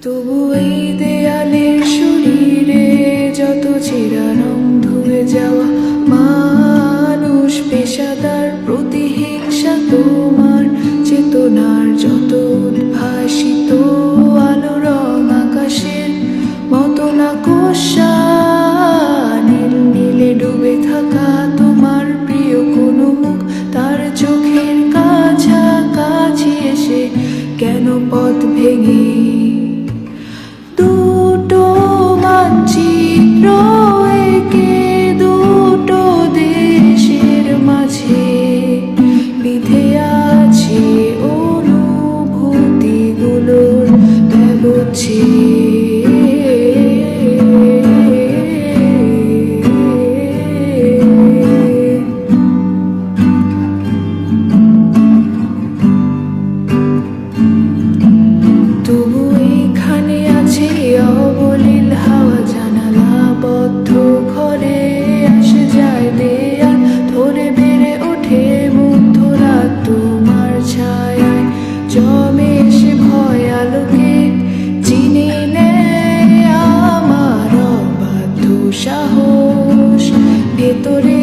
তবু এই দেয়ালের শরীরে যত ছেঁড়া রং ধুয়ে যাওয়া মানুষ পেশাদার প্রতিহিংসা তোমার চেতনার যত উদ্ভাসিত আলো রং আকাশের মতো না কোষা নীল নীলে ডুবে থাকা তোমার প্রিয় কোনো মুখ তার চোখের কাছাকাছি এসে কেন পথ ভেঙে দুটো মানচিত্র এঁকে দুটো দেশের মাঝে বিধে আছে অনুভূতিগুলোর ব্যবচ্ছে তবু এইখানে আছে অবলীল হাওয়া জানালা বদ্ধ ঘরে আসে যায় দেয়াল ধরে বেড়ে ওঠে মুগ্ধ রাত তোমার ছায়ায় জমে এসে ভয় আলোকে চিনে নেয় আমার অবাধ্য সাহস ভেতরে